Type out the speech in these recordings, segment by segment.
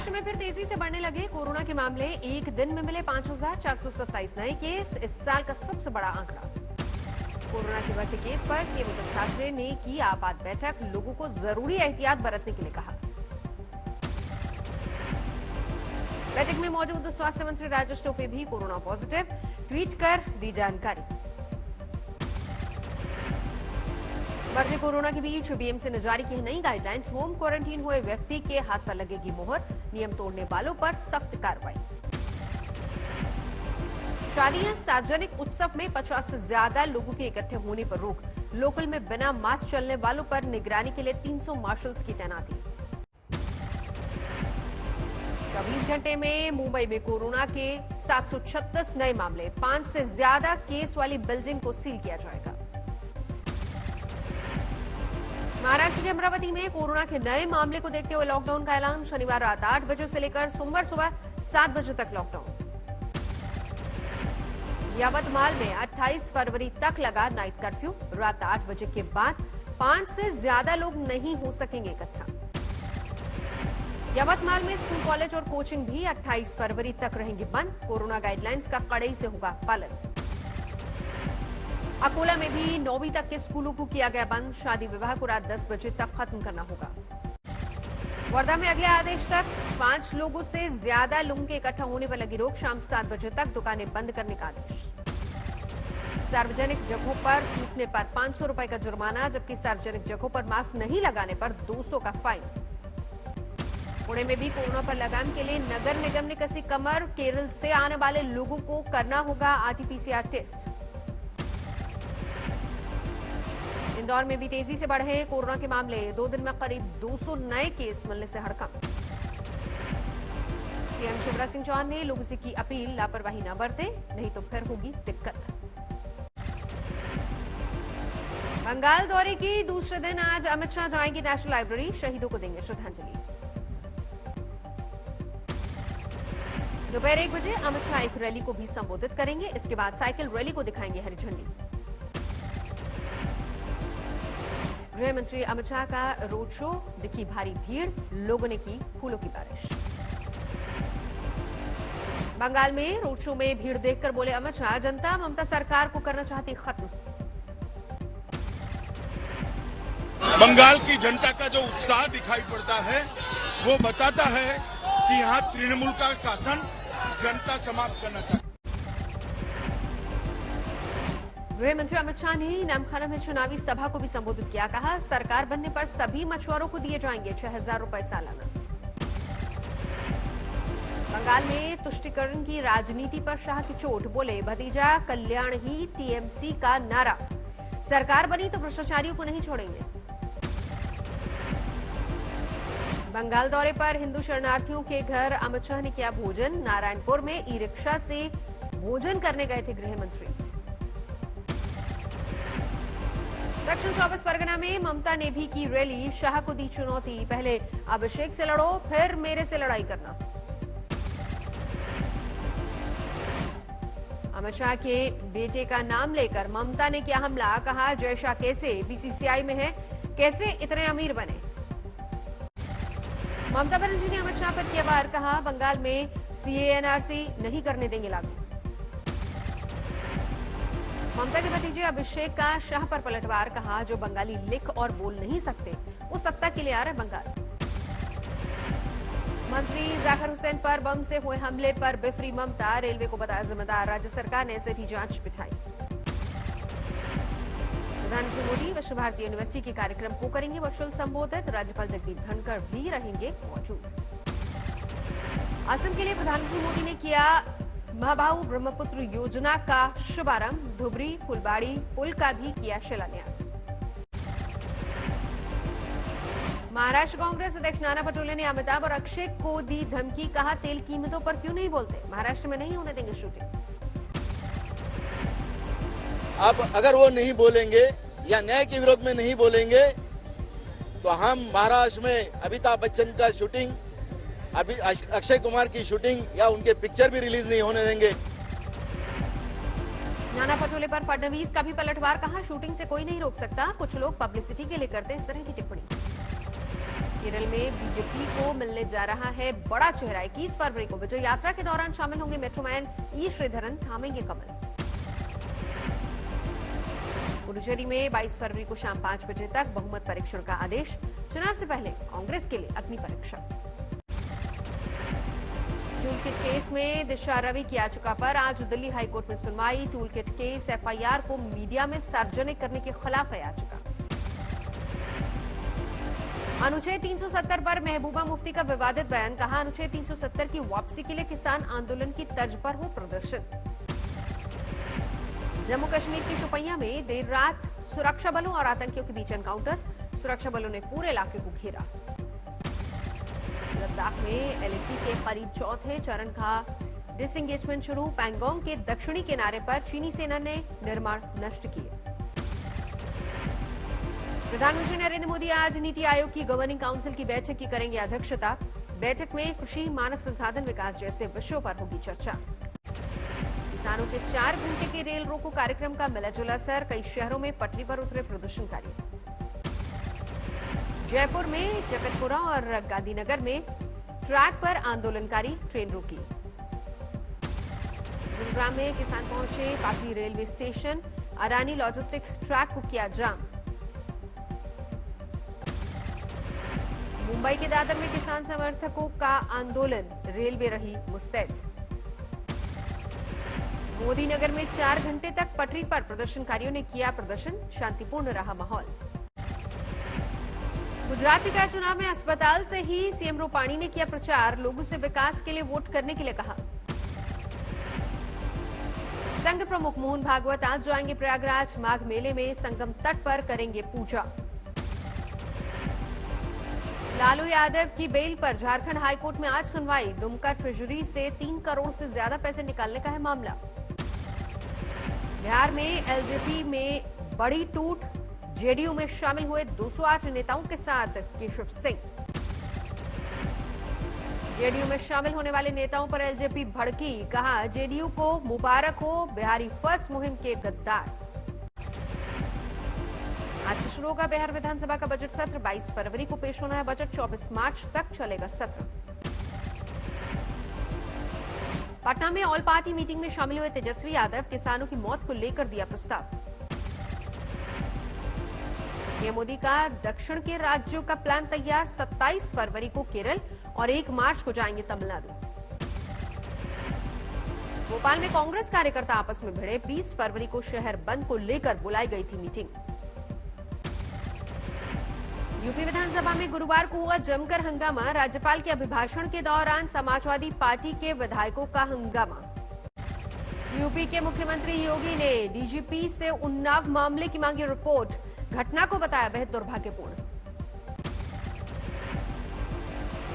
महाराष्ट्र में फिर तेजी से बढ़ने लगे कोरोना के मामले। एक दिन में मिले 5,427 नए केस, इस साल का सबसे बड़ा आंकड़ा। कोरोना के बढ़ते केस पर सीएम उद्धव ठाकरे ने की आपात बैठक, लोगों को जरूरी एहतियात बरतने के लिए कहा। बैठक में मौजूद स्वास्थ्य मंत्री राजेश टोपे भी कोरोना पॉजिटिव, ट्वीट कर दी जानकारी। बढ़ते कोरोना के बीच बीएमसी ने जारी की नई गाइडलाइंस। होम क्वारंटीन हुए व्यक्ति के हाथ पर लगेगी मोहर, नियम तोड़ने वालों पर सख्त कार्रवाई। शादियां, सार्वजनिक उत्सव में 50 से ज्यादा लोगों के इकट्ठे होने पर रोक। लोकल में बिना मास्क चलने वालों पर निगरानी के लिए 300 मार्शल्स की तैनाती। 24 घंटे में मुंबई में कोरोना के 736 नए मामले, 5 से ज्यादा केस वाली बिल्डिंग को सील किया जाएगा। महाराष्ट्र के अमरावती में कोरोना के नए मामले को देखते हुए लॉकडाउन का ऐलान। शनिवार रात 8 बजे से लेकर सोमवार सुबह 7 बजे तक लॉकडाउन। यावतमाल में 28 फरवरी तक लगा नाइट कर्फ्यू। रात 8 बजे के बाद 5 से ज्यादा लोग नहीं हो सकेंगे इकट्ठा। यावतमाल में स्कूल, कॉलेज और कोचिंग भी 28 फरवरी तक रहेंगे बंद। कोरोना गाइडलाइंस का कड़ाई से होगा पालन। अकोला में भी 9वीं तक के स्कूलों को किया गया बंद। शादी विवाह को रात 10 बजे तक खत्म करना होगा। वर्धा में अगले आदेश तक 5 लोगों से ज्यादा लोगों के इकट्ठा होने पर लगी रोक। शाम 7 बजे तक दुकानें बंद करने का आदेश। सार्वजनिक जगहों पर थूकने पर 500 रुपए का जुर्माना, जबकि सार्वजनिक जगहों पर मास्क नहीं लगाने पर 200 का फाइन। पुणे में भी कोरोना पर लगाम के लिए नगर निगम ने कसी कमर। केरल से आने वाले लोगों को करना होगा आरटीपीसीआर टेस्ट। इंदौर में भी तेजी से बढ़े कोरोना के मामले। 2 दिन में करीब 200 नए केस मिलने से हड़कंप। सीएम शिवराज सिंह चौहान ने लोगों से की अपील, लापरवाही न बरते, नहीं तो फिर होगी दिक्कत। बंगाल दौरे की दूसरे दिन आज अमित शाह जाएंगे नेशनल लाइब्रेरी, शहीदों को देंगे श्रद्धांजलि। दोपहर 1 बजे अमित शाह एक रैली को भी संबोधित करेंगे। इसके बाद साइकिल रैली को दिखाएंगे हरी झंडी। गृह मंत्री अमित शाह का रोड शो, दिखी भारी भीड़, लोगों ने की फूलों की बारिश। बंगाल में रोड शो में भीड़ देखकर बोले अमित शाह, जनता ममता सरकार को करना चाहती खत्म। बंगाल की जनता का जो उत्साह दिखाई पड़ता है वो बताता है कि यहाँ तृणमूल का शासन जनता समाप्त करना चाहती है। गृह मंत्री अमित शाह ने नामखाना में चुनावी सभा को भी संबोधित किया। कहा, सरकार बनने पर सभी मछुआरों को दिए जाएंगे 6,000 रुपए सालाना। बंगाल में तुष्टीकरण की राजनीति पर शाह की चोट, बोले भतीजा कल्याण ही टीएमसी का नारा, सरकार बनी तो भ्रष्टाचारियों को नहीं छोड़ेंगे। बंगाल दौरे पर हिंदू शरणार्थियों के घर अमित शाह ने किया भोजन। नारायणपुर में ई रिक्शा से भोजन करने गए थे गृह मंत्री। दक्षिण 24 परगना में ममता ने भी की रैली, शाह को दी चुनौती, पहले अभिषेक से लड़ो फिर मेरे से लड़ाई करना। अमित शाह के बेटे का नाम लेकर ममता ने किया हमला। कहा, जय शाह कैसे बीसीसीआई में है, कैसे इतने अमीर बने। ममता बनर्जी ने अमित शाह पर किया वार। कहा, बंगाल में सीएएनआरसी नहीं करने देंगे लागू। ममता के भतीजे अभिषेक का शाह पर पलटवार। कहा, जो बंगाली लिख और बोल नहीं सकते वो सत्ता के लिए आ रहे बंगाल। मंत्री जाकिर हुसैन पर बम से हुए हमले पर बिफरी ममता, रेलवे को बताया जिम्मेदार, राज्य सरकार ने एसआईटी जांच बिठाई। प्रधानमंत्री मोदी विश्व भारती यूनिवर्सिटी के कार्यक्रम को करेंगे वर्चुअल संबोधित। राज्यपाल जगदीप धनखड़ भी रहेंगे मौजूद। असम के लिए प्रधानमंत्री मोदी ने किया महाबाहु ब्रह्मपुत्र योजना का शुभारंभ। धुबरी फुलबाड़ी पुल का भी किया शिलान्यास। महाराष्ट्र कांग्रेस अध्यक्ष नाना पटोले ने अमिताभ और अक्षय को दी धमकी। कहा, तेल कीमतों पर क्यों नहीं बोलते, महाराष्ट्र में नहीं होने देंगे शूटिंग। अब अगर वो नहीं बोलेंगे या न्याय के विरोध में नहीं बोलेंगे तो हम महाराष्ट्र में अमिताभ बच्चन का शूटिंग, अभी अक्षय कुमार की शूटिंग या उनके पिक्चर भी रिलीज नहीं होने देंगे। नाना पटोले पर फडणवीस का भी पलटवार। कहा, शूटिंग से कोई नहीं रोक सकता, कुछ लोग पब्लिसिटी के लिए करते हैं इस तरह की टिप्पणी। केरल में बीजेपी को मिलने जा रहा है बड़ा चेहरा। 21 फरवरी को विजय यात्रा के दौरान शामिल होंगे मेट्रोमैन ई श्रीधरन, थामेंगे कमल। पुडुचेरी में 22 फरवरी को शाम 5 बजे तक बहुमत परीक्षण का आदेश। चुनाव से पहले कांग्रेस के लिए अग्नि परीक्षा। टूलकिट केस में दिशा रवि की याचिका पर आज दिल्ली हाईकोर्ट में सुनवाई। टूलकिट केस एफआईआर को मीडिया में सार्वजनिक करने के खिलाफ है याचिका। अनुच्छेद 370 पर महबूबा मुफ्ती का विवादित बयान, कहा अनुच्छेद 370 की वापसी के लिए किसान आंदोलन की तर्ज पर हो प्रदर्शन। जम्मू कश्मीर की शोपियां में देर रात सुरक्षा बलों और आतंकियों के बीच एनकाउंटर। सुरक्षा बलों ने पूरे इलाके को घेरा। लद्दाख में एलएसी के करीब चौथे चरण का डिसएंगेजमेंट शुरू। पैंगोंग के दक्षिणी किनारे पर चीनी सेना ने निर्माण नष्ट किए। प्रधानमंत्री नरेंद्र मोदी आज नीति आयोग की गवर्निंग काउंसिल की बैठक की करेंगे अध्यक्षता। बैठक में कृषि, मानव संसाधन विकास जैसे विषयों पर होगी चर्चा। किसानों के 4 घंटे के रेल रोको कार्यक्रम का मिला-जुला असर। कई शहरों में पटरी पर उतरे प्रदर्शनकारी। जयपुर में जगतपुरा और गांधीनगर में ट्रैक पर आंदोलनकारी, ट्रेन रोकी। गुरुग्राम में किसान पहुंचे Pathri railway station. Adani logistic track को किया जाम। मुंबई के दादर में किसान समर्थकों का आंदोलन, रेलवे रही मुस्तैद। मोदी नगर में 4 घंटे तक पटरी पर प्रदर्शनकारियों ने किया प्रदर्शन। शांतिपूर्ण रहा माहौल। गुजरात निकाय चुनाव में अस्पताल से ही सीएम रूपाणी ने किया प्रचार। लोगों से विकास के लिए वोट करने के लिए कहा। संघ प्रमुख मोहन भागवत आज जाएंगे प्रयागराज। माघ मेले में संगम तट पर करेंगे पूजा। लालू यादव की बेल पर झारखंड हाईकोर्ट में आज सुनवाई। दुमका ट्रेजरी से 3 करोड़ से ज्यादा पैसे निकालने का है मामला। बिहार में एलजेपी में बड़ी टूट। जेडीयू में शामिल हुए 208 नेताओं के साथ केशव सिंह। जेडीयू में शामिल होने वाले नेताओं पर एलजेपी भड़की, कहा जेडीयू को मुबारक हो, बिहारी फर्स्ट मुहिम के गद्दार। आज से शुरू होगा बिहार विधानसभा का बजट सत्र। 22 फरवरी को पेश होना है बजट। 24 मार्च तक चलेगा सत्र। पटना में ऑल पार्टी मीटिंग में शामिल हुए तेजस्वी यादव, किसानों की मौत को लेकर दिया प्रस्ताव। पीएम मोदी का दक्षिण के राज्यों का प्लान तैयार। 27 फरवरी को केरल और 1 मार्च को जाएंगे तमिलनाडु। भोपाल में कांग्रेस कार्यकर्ता आपस में भिड़े। 20 फरवरी को शहर बंद को लेकर बुलाई गई थी मीटिंग। यूपी विधानसभा में गुरुवार को हुआ जमकर हंगामा। राज्यपाल के अभिभाषण के दौरान समाजवादी पार्टी के विधायकों का हंगामा। यूपी के मुख्यमंत्री योगी ने डीजीपी से उन्नाव मामले की मांगी रिपोर्ट। घटना को बताया बेहद दुर्भाग्यपूर्ण।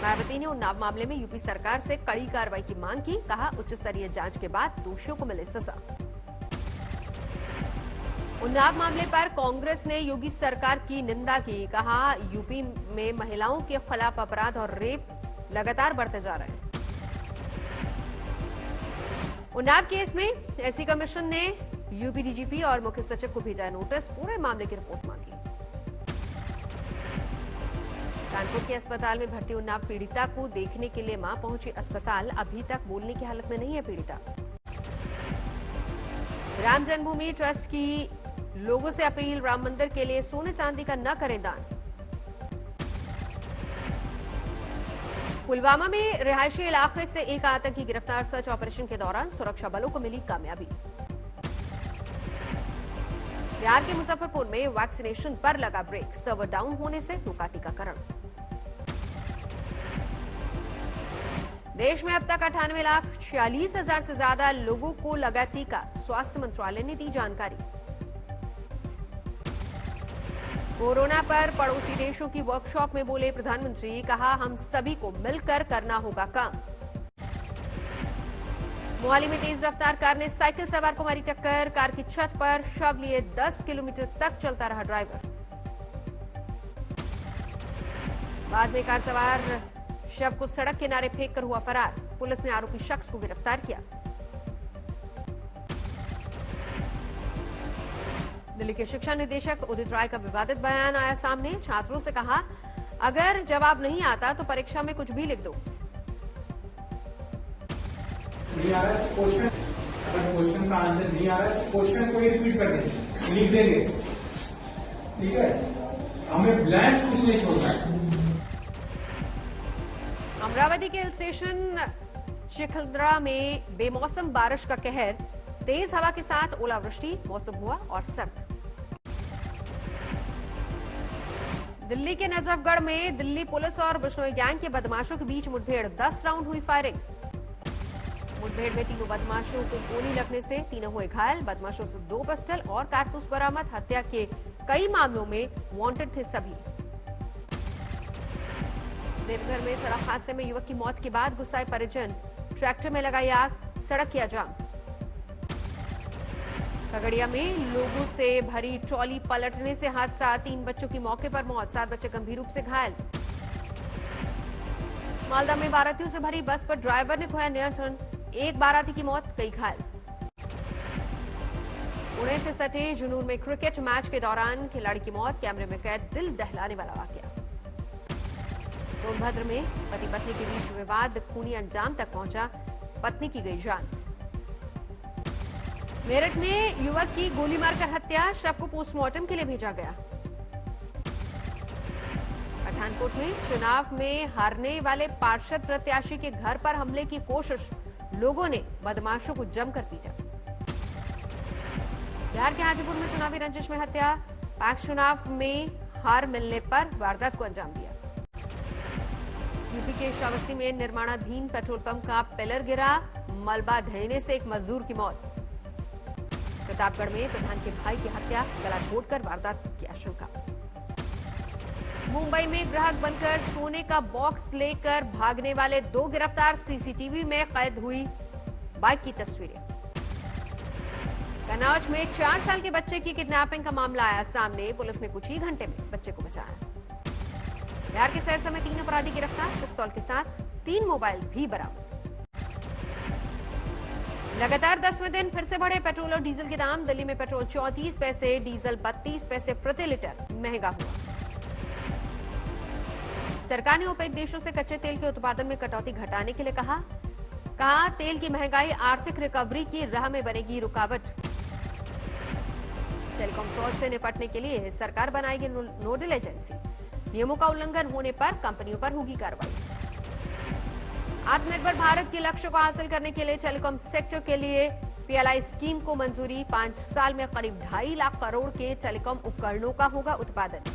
मायावती ने उन्नाव मामले में यूपी सरकार से कड़ी कार्रवाई की मांग की। कहा उच्च स्तरीय जांच के बाद दोषियों को मिले सजा। उन्नाव मामले पर कांग्रेस ने योगी सरकार की निंदा की। कहा यूपी में महिलाओं के खिलाफ अपराध और रेप लगातार बढ़ते जा रहे हैं। उन्नाव केस में एससी कमीशन ने यूपी डीजीपी और मुख्य सचिव को भेजा नोटिस। पूरे मामले की रिपोर्ट मांगी। कानपुर के अस्पताल में भर्ती उन्नाव पीड़िता को देखने के लिए मां पहुंची अस्पताल। अभी तक बोलने की हालत में नहीं है पीड़िता। राम जन्मभूमि ट्रस्ट की लोगों से अपील, राम मंदिर के लिए सोने चांदी का न करें दान। पुलवामा में रिहायशी इलाके से एक आतंकी गिरफ्तार। सर्च ऑपरेशन के दौरान सुरक्षा बलों को मिली कामयाबी। बिहार के मुजफ्फरपुर में वैक्सीनेशन पर लगा ब्रेक। सर्वर डाउन होने से रुका टीकाकरण। देश में अब तक 98,46,000 से ज्यादा लोगों को लगा टीका। स्वास्थ्य मंत्रालय ने दी जानकारी। कोरोना पर पड़ोसी देशों की वर्कशॉप में बोले प्रधानमंत्री। कहा हम सभी को मिलकर करना होगा काम। मोहाली में तेज रफ्तार कार ने साइकिल सवार को मारी टक्कर। कार की छत पर शव लिए 10 किलोमीटर तक चलता रहा ड्राइवर। बाद में कार सवार शव को सड़क किनारे फेंक कर हुआ फरार। पुलिस ने आरोपी शख्स को गिरफ्तार किया। दिल्ली के शिक्षा निदेशक उदित राय का विवादित बयान आया सामने। छात्रों से कहा अगर जवाब नहीं आता तो परीक्षा में कुछ भी लिख दो। नहीं आ रहा है क्वेश्चन, अगर क्वेश्चन का आंसर नहीं आ रहा है तो क्वेश्चन को ही रिपीट कर देंगे, लिख देंगे, ठीक है। हमें ब्लैंक कुछ नहीं छोड़ना है। अमरावती के हिल स्टेशन शिखलदरा में बेमौसम बारिश का कहर, तेज हवा के साथ ओलावृष्टि, मौसम हुआ और सर्द। दिल्ली के नजफगढ़ में दिल्ली पुलिस और बिश्नोई गैंग के बदमाशों के बीच मुठभेड़, 10 राउंड हुई फायरिंग। मुठभेड़ में तीनों बदमाशों को गोली लगने से तीनों हुए घायल। बदमाशों से 2 पिस्टल और कारतूस बरामद। हत्या के कई मामलों में वांटेड थे सभी। देवघर में सड़क हादसे में युवक की मौत के बाद गुस्साए परिजन, ट्रैक्टर में लगाई आग, सड़क किया जाम। खगड़िया में लोगों से भरी ट्रॉली पलटने से हादसा, 3 बच्चों की मौके पर मौत, 7 बच्चे गंभीर रूप से घायल। मालदा में बारातियों से भरी बस पर ड्राइवर ने खोया नियंत्रण, 1 बाराती की मौत, कई घायल। पुणे से सटे जुनून में क्रिकेट मैच के दौरान खिलाड़ी की मौत, कैमरे में कैद दिल दहलाने वाला वाकया। सोनभद्र में पति पत्नी के बीच विवाद खूनी अंजाम तक पहुंचा, पत्नी की गई जान। मेरठ में युवक की गोली मारकर हत्या, शव को पोस्टमार्टम के लिए भेजा गया। पठानकोट में चुनाव में हारने वाले पार्षद प्रत्याशी के घर पर हमले की कोशिश, लोगों ने बदमाशों को जमकर पीटा। बिहार के हाजीपुर में चुनावी रंजिश में हत्या, पैक्स चुनाव में हार मिलने पर वारदात को अंजाम दिया। यूपी के श्रावस्ती में निर्माणाधीन पेट्रोल पंप का पिलर गिरा, मलबा ढहने से एक मजदूर की मौत। प्रतापगढ़ में प्रधान के भाई की हत्या, गला घोटकर वारदात की आशंका। मुंबई में ग्राहक बनकर सोने का बॉक्स लेकर भागने वाले 2 गिरफ्तार, सीसीटीवी में कैद हुई बाइक की तस्वीरें। कन्नौज में 4 साल के बच्चे की किडनैपिंग का मामला आया सामने, पुलिस ने कुछ ही घंटे में बच्चे को बचाया। बिहार के सहरसा में 3 अपराधी गिरफ्तार, पिस्तौल के साथ 3 मोबाइल भी बरामद। लगातार 10वें दिन फिर से बढ़े पेट्रोल और डीजल के दाम, दिल्ली में पेट्रोल 34 पैसे, डीजल 32 पैसे प्रति लीटर महंगा हुआ। सरकार ने ओपेक देशों से कच्चे तेल के उत्पादन में कटौती घटाने के लिए कहा तेल की महंगाई आर्थिक रिकवरी की राह में बनेगी रुकावट। टेलीकॉम फ्रॉड से निपटने के लिए सरकार बनाएगी नोडल एजेंसी, नियमों का उल्लंघन होने पर कंपनियों पर होगी कार्रवाई। आत्मनिर्भर भारत के लक्ष्य को हासिल करने के लिए टेलीकॉम सेक्टर के लिए पीएलआई स्कीम को मंजूरी, 5 साल में करीब 2.5 लाख करोड़ के टेलीकॉम उपकरणों का होगा उत्पादन।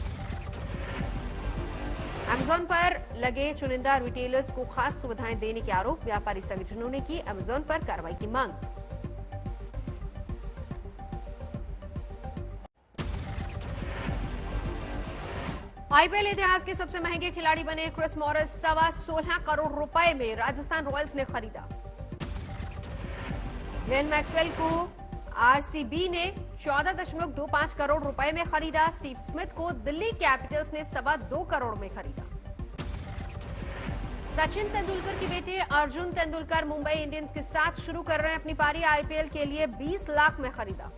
अमेजॉन पर लगे चुनिंदा रिटेलर्स को खास सुविधाएं देने के आरोप, व्यापारी संगठनों ने की अमेजॉन पर कार्रवाई की मांग। आईपीएल इतिहास के सबसे महंगे खिलाड़ी बने क्रिस मॉरिस, 16.25 करोड़ रुपए में राजस्थान रॉयल्स ने खरीदा। ग्लेन मैक्सवेल को आरसीबी ने 14.25 करोड़ रुपए में खरीदा। स्टीव स्मिथ को दिल्ली कैपिटल्स ने 2.25 करोड़ में खरीदा। सचिन तेंदुलकर के बेटे अर्जुन तेंदुलकर मुंबई इंडियंस के साथ शुरू कर रहे हैं अपनी पारी, आईपीएल के लिए 20 लाख में खरीदा।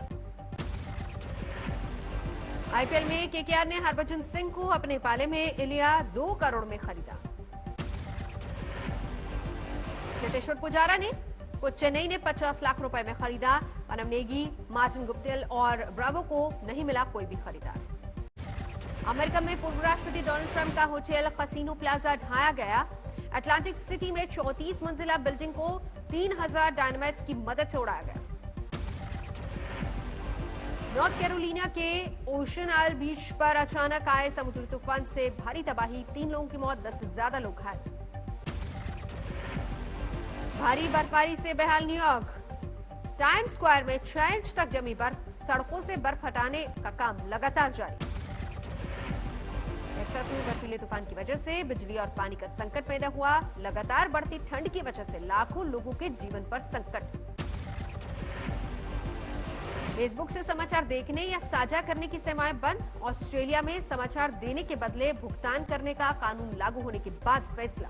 आईपीएल में केकेआर ने हरभजन सिंह को अपने पाले में लिया, 2 करोड़ में खरीदा। चेतेश्वर पुजारा ने चेन्नई ने 50 लाख रुपए में खरीदा। वनम नेगी, मार्टिन गुप्टिल और ब्रावो को नहीं मिला कोई भी खरीदार। अमेरिका में पूर्व राष्ट्रपति डोनाल्ड ट्रंप का होटल कैसीनो प्लाजा ढाया गया। अटलांटिक सिटी में 34 मंजिला बिल्डिंग को 3000 डायनामाइट्स की मदद से उड़ाया गया। नॉर्थ कैरोलिना के ओशन आइल बीच पर अचानक आए समुद्री तूफान से भारी तबाही, 3 लोगों की मौत, 10 से ज्यादा लोग घायल। भारी बर्फबारी से बेहाल न्यूयॉर्क। टाइम्स स्क्वायर में 6 इंच तक जमी बर्फ, सड़कों से बर्फ हटाने का काम लगातार जारी। टेक्सास में बर्फीले तूफान की वजह से बिजली और पानी का संकट पैदा हुआ। लगातार बढ़ती ठंड की वजह से लाखों लोगों के जीवन पर संकट। फेसबुक से समाचार देखने या साझा करने की सीमाएं बंद। ऑस्ट्रेलिया में समाचार देने के बदले भुगतान करने का कानून लागू होने के बाद फैसला।